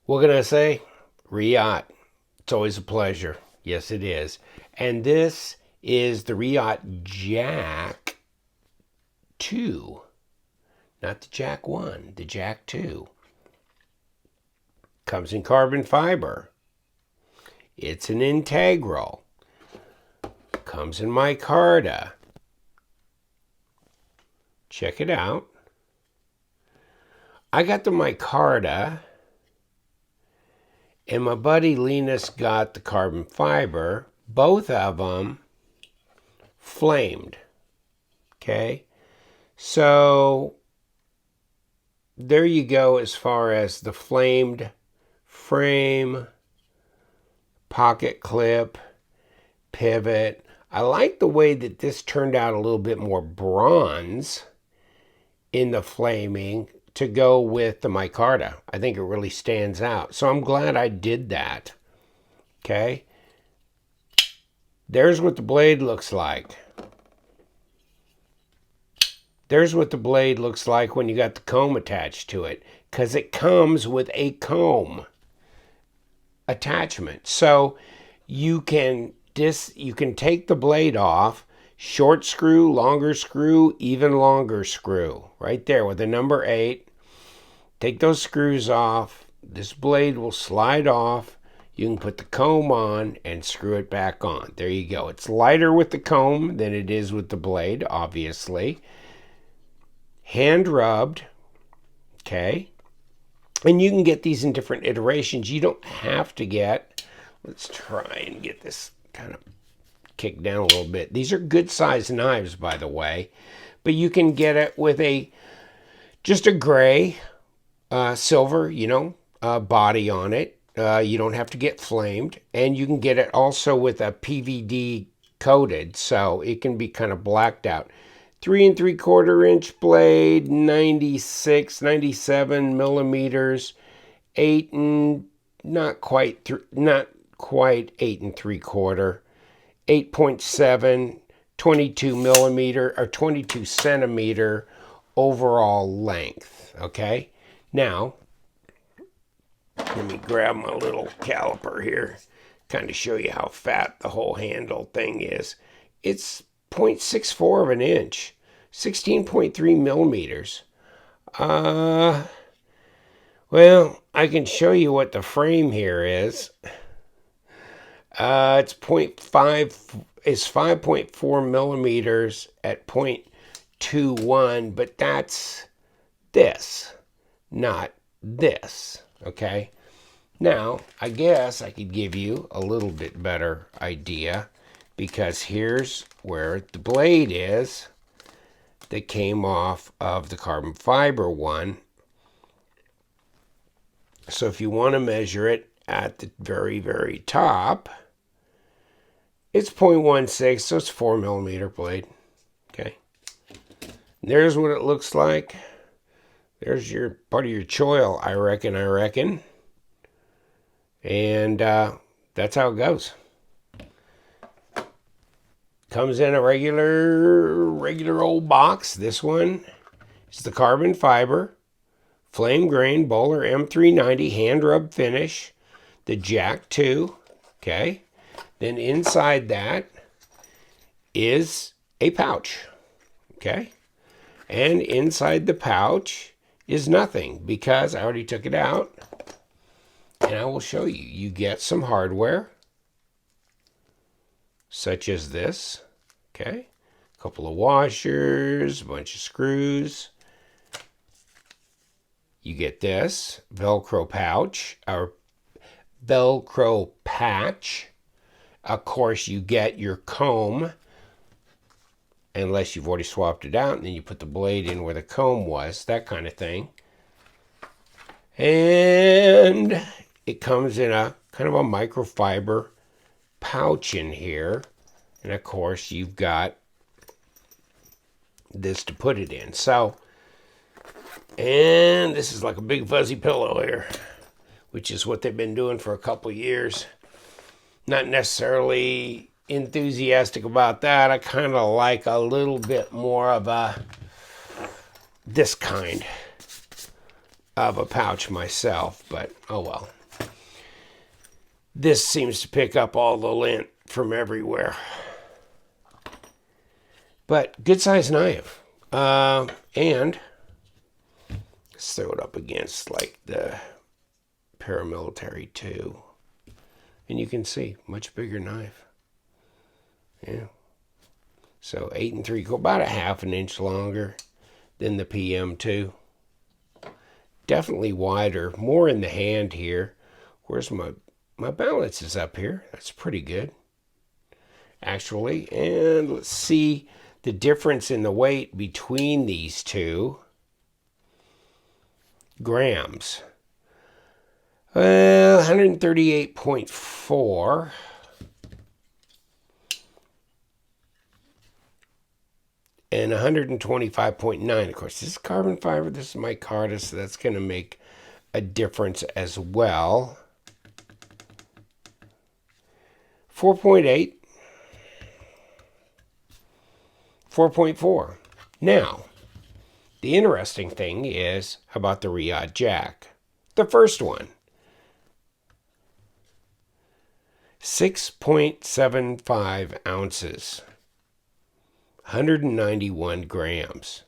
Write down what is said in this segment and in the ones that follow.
What can I say? Reate. It's always a pleasure. Yes, it is. And this is the Reate Jack 2. Not the Jack 1, the Jack 2. Comes in carbon fiber. It's an integral. Comes in micarta. Check it out. I got the micarta, and my buddy Linus got the carbon fiber. Both of them flamed. Okay? So there you go as far as the flamed frame, pocket clip, pivot. I like the way that this turned out a little bit more bronze in the flaming to go with the micarta. I think it really stands out. So I'm glad I did that. Okay. There's what the blade looks like. There's what the blade looks like when you got the comb attached to it, because it comes with a comb attachment. So you can take the blade off, short screw, longer screw, even longer screw, right there with the number 8. Take those screws off. This blade will slide off. You can put the comb on and screw it back on. There you go. It's lighter with the comb than it is with the blade, obviously. Hand rubbed, okay? And you can get these in different iterations. You don't have to get, let's try and get this kind of kicked down a little bit. These are good sized knives, by the way, but you can get it with just a gray, silver, body on it. You don't have to get flamed, and you can get it also with a PVD coated, so it can be kind of blacked out. 3 3/4 inch blade, 96, 97 millimeters, 8 and not quite 8 3/4, 8.7, 22 millimeter or 22 centimeter overall length. Okay. Now, let me grab my little caliper here, kind of show you how fat the whole handle thing is. It's 0.64 of an inch, 16.3 millimeters. Well, I can show you what the frame here is. It's 5.4 millimeters at 0.21, but that's this, not this, okay? Now, I guess I could give you a little bit better idea, because here's where the blade is that came off of the carbon fiber one. So if you want to measure it at the very, very top, it's 0.16, so it's 4 millimeter blade, okay? And there's what it looks like. There's your part of your choil, I reckon. And that's how it goes. Comes in a regular old box. This one is the carbon fiber, flame grain Bowler M390 hand rub finish, the Jack 2, okay? Then inside that is a pouch, okay? And inside the pouch is nothing, because I already took it out. And I will show you. You get some hardware, such as this, okay? A couple of washers, a bunch of screws. You get this Velcro pouch, or Velcro patch. Of course, you get your comb, unless you've already swapped it out, and then you put the blade in where the comb was, that kind of thing. And it comes in a kind of a microfiber pouch in here. And of course, you've got this to put it in. So, and this is like a big fuzzy pillow here, which is what they've been doing for a couple years. Not necessarily enthusiastic about that. I kind of like a little bit more of this kind of a pouch myself, but oh well. This seems to pick up all the lint from everywhere. But good size knife. And let's throw it up against like the paramilitary 2. And you can see, much bigger knife. Yeah. So 8 3/4, about a ½ an inch longer than the PM2. Definitely wider, more in the hand here. Where's my balance is up here. That's pretty good, actually. And let's see the difference in the weight between these two. Grams. 138.4. And 125.9. Of course, this is carbon fiber. This is micarta, so that's going to make a difference as well. 4.8. 4.4. Now, the interesting thing is about the Reate Jack. The first one. 6.75 ounces. 191 grams.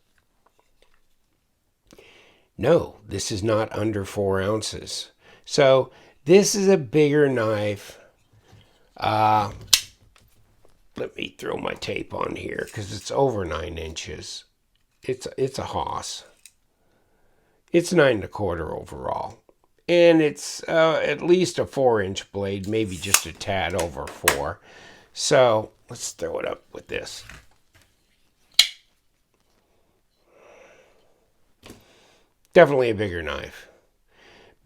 No, this is not under 4 ounces. So this is a bigger knife. Let me throw my tape on here because it's over 9 inches. It's a hoss. It's 9 1/4 overall. And it's at least a 4-inch blade, maybe just a tad over 4. So let's throw it up with this. Definitely a bigger knife.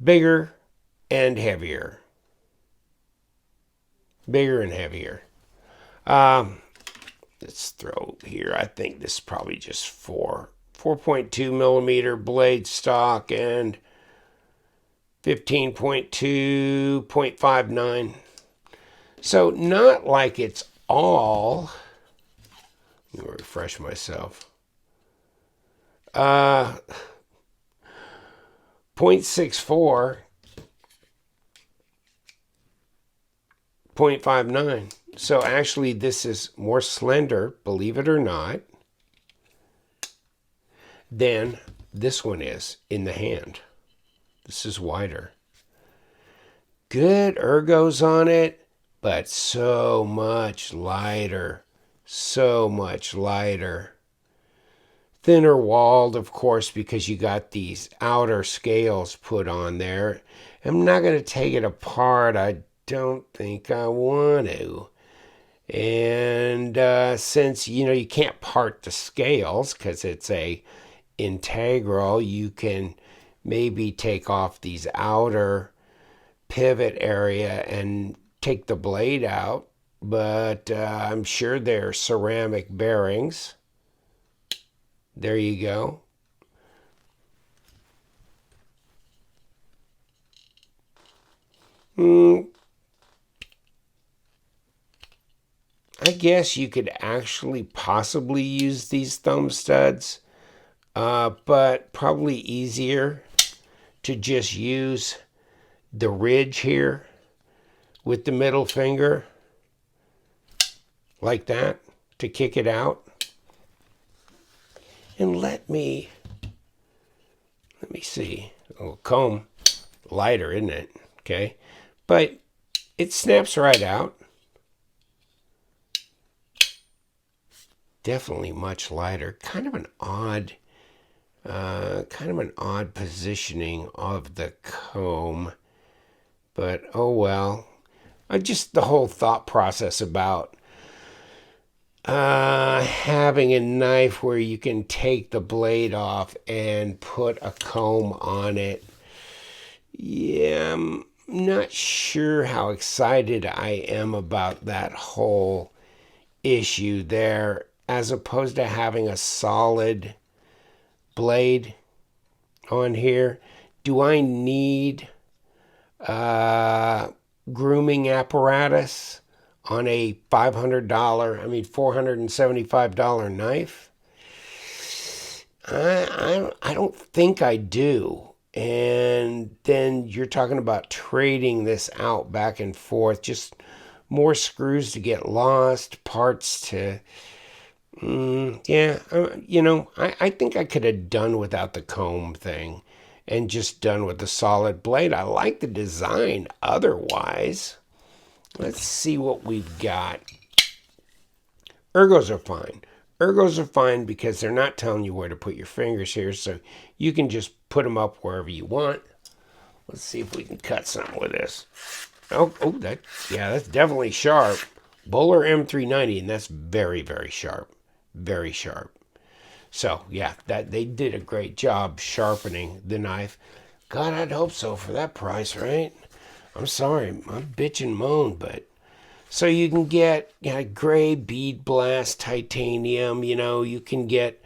Bigger and heavier. Bigger and heavier. Let's throw here. I think this is probably just 4.2 millimeter blade stock and 15.2, 0.59. So not like it's all. Let me refresh myself. 0.64, 0.59. So actually this is more slender, believe it or not, than this one is in the hand. This is wider. Good ergos on it, but so much lighter. So much lighter. Thinner walled, of course, because you got these outer scales put on there. I'm not going to take it apart. I don't think I want to. And since, you can't part the scales because it's a integral, you can maybe take off these outer pivot area and take the blade out. But I'm sure they're ceramic bearings. There you go. I guess you could actually possibly use these thumb studs, but probably easier to just use the ridge here with the middle finger like that to kick it out. And let me see. Oh, comb, lighter, isn't it? Okay. But it snaps right out. Definitely much lighter. Kind of an odd positioning of the comb. But oh well. Just the whole thought process about having a knife where you can take the blade off and put a comb on it. Yeah, I'm not sure how excited I am about that whole issue there, as opposed to having a solid blade on here. Do I need grooming apparatus on a $475 knife? I don't think I do. And then you're talking about trading this out back and forth, just more screws to get lost, parts to, yeah, I think I could have done without the comb thing and just done with the solid blade. I like the design otherwise. Let's see what we've got. Ergos are fine. Ergos are fine because they're not telling you where to put your fingers here, so you can just put them up wherever you want. Let's see if we can cut something with this. That's definitely sharp. Bowler M390, and that's very, very sharp. Very sharp. So, yeah, that they did a great job sharpening the knife. God, I'd hope so for that price, right? I'm sorry, I'm bitch and moan, but... So you can get gray bead blast titanium, you can get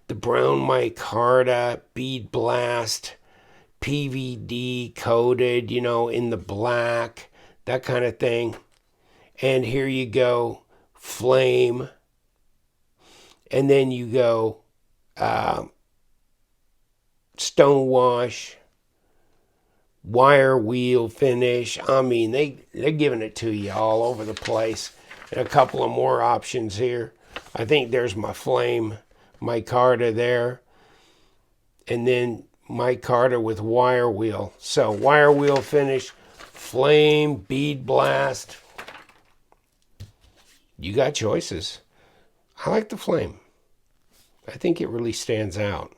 the brown micarta bead blast, PVD coated, in the black, that kind of thing. And here you go, flame. And then you go stonewash, wire wheel finish. I mean, they're giving it to you all over the place. And a couple of more options here. I think there's my flame micarta there. And then micarta with wire wheel. So wire wheel finish, flame, bead blast. You got choices. I like the flame. I think it really stands out.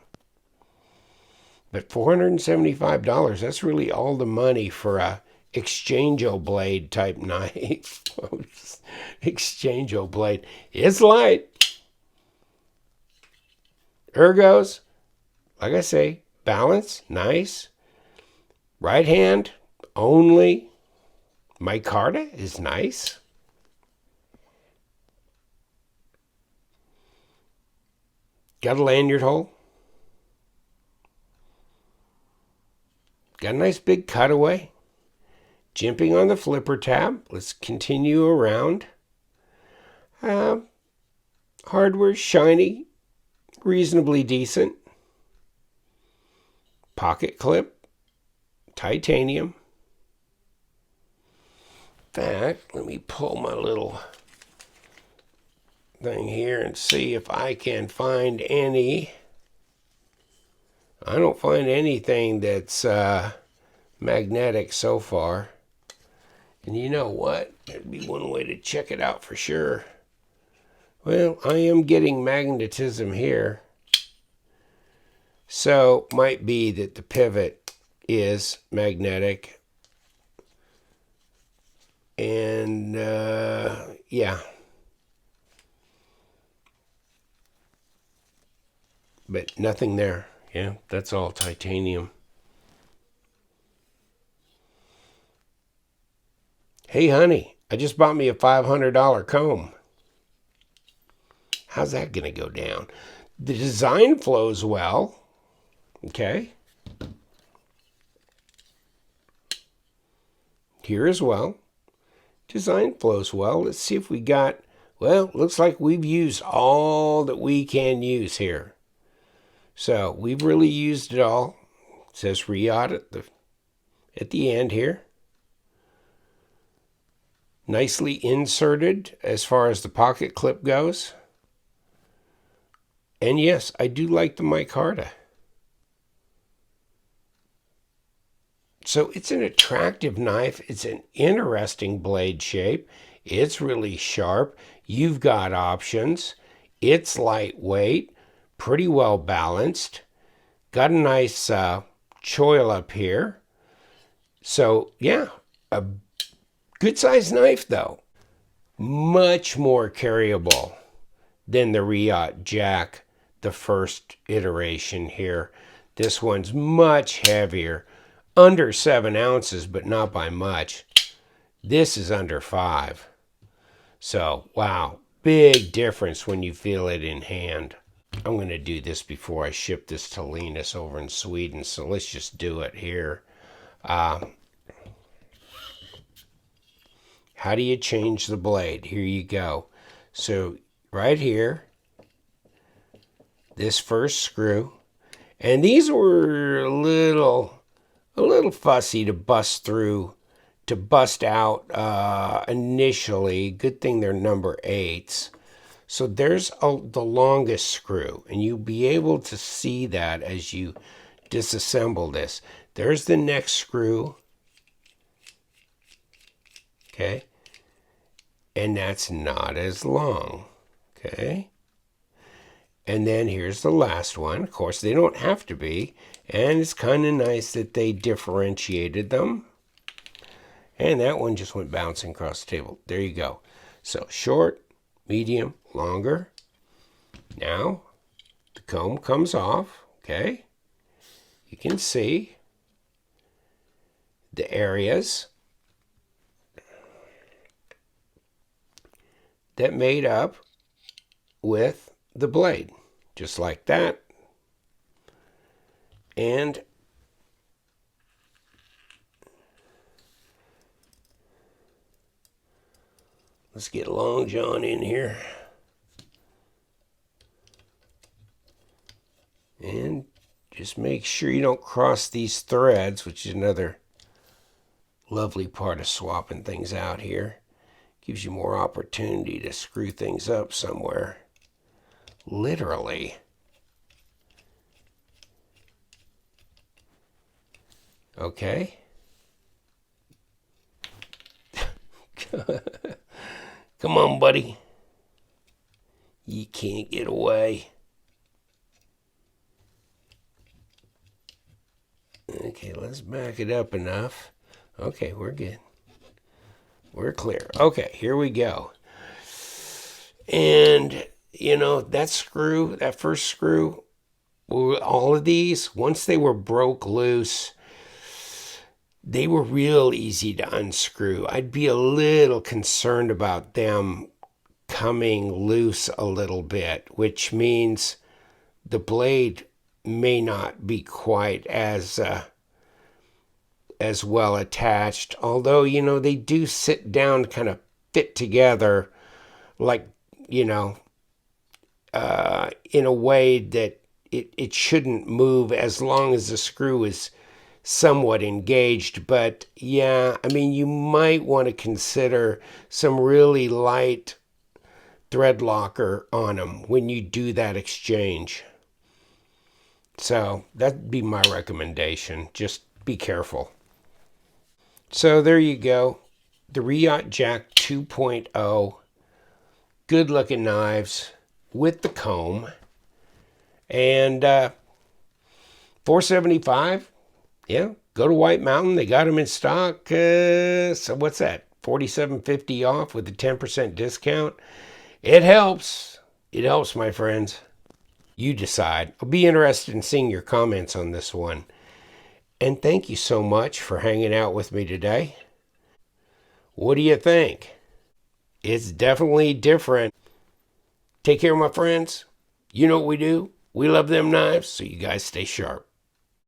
But $475, that's really all the money for a exchange-o blade type knife. Exchange-o blade. It's light. Ergos, like I say, balance, nice. Right hand only. Micarta is nice. Got a lanyard hole. Got a nice big cutaway. Jimping on the flipper tab. Let's continue around. Hardware shiny. Reasonably decent. Pocket clip. Titanium. In fact, let me pull my little thing here and see if I can find any. I don't find anything that's magnetic so far. And you know what? There'd be one way to check it out for sure. Well, I am getting magnetism here. So, might be that the pivot is magnetic. And, yeah. But nothing there. Yeah, that's all titanium. Hey, honey, I just bought me a $500 comb. How's that going to go down? The design flows well. Okay. Here as well. Design flows well. Let's see if we got... Well, looks like we've used all that we can use here. So we've really used it all. It says Reate at the end here. Nicely inserted as far as the pocket clip goes. And yes, I do like the micarta. So it's an attractive knife. It's an interesting blade shape. It's really sharp. You've got options. It's lightweight. Pretty well balanced. Got a nice choil up here. So, yeah, a good-sized knife, though. Much more carryable than the Reate Jack, the first iteration here. This one's much heavier. Under 7 ounces, but not by much. This is under 5. So, wow, big difference when you feel it in hand. I'm going to do this before I ship this to Linus over in Sweden, so let's just do it here. How do you change the blade? Here you go. So right here, this first screw, And these were a little fussy to bust through, to bust out initially. Good thing they're number 8s. So there's the longest screw, and you'll be able to see that as you disassemble this. There's the next screw, okay, and that's not as long, okay. And then here's the last one. Of course, they don't have to be, and it's kind of nice that they differentiated them. And that one just went bouncing across the table. There you go. So short, medium, longer. Now the comb comes off, okay? You can see the areas that made up with the blade, just like that. And let's get Long John in here. And just make sure you don't cross these threads, which is another lovely part of swapping things out here. Gives you more opportunity to screw things up somewhere. Literally. Okay. Come on, buddy. You can't get away. Okay, let's back it up enough. Okay, we're good. We're clear. Okay, here we go. And, you know, that screw, that first screw, all of these, once they were broke loose, they were real easy to unscrew. I'd be a little concerned about them coming loose a little bit, which means the blade may not be quite as well attached. Although, you know, they do sit down, kind of fit together, like, you know, in a way that it shouldn't move as long as the screw is somewhat engaged. But yeah, I mean, you might want to consider some really light thread locker on them when you do that exchange. So that'd be my recommendation. Just be careful. So there you go. The Reate Jack 2.0. Good looking knives with the comb. And $475. Yeah, go to White Mountain. They got them in stock. So what's that? $47.50 off with a 10% discount. It helps. It helps, my friends. You decide. I'll be interested in seeing your comments on this one. And thank you so much for hanging out with me today. What do you think? It's definitely different. Take care, my friends. You know what we do. We love them knives, so you guys stay sharp.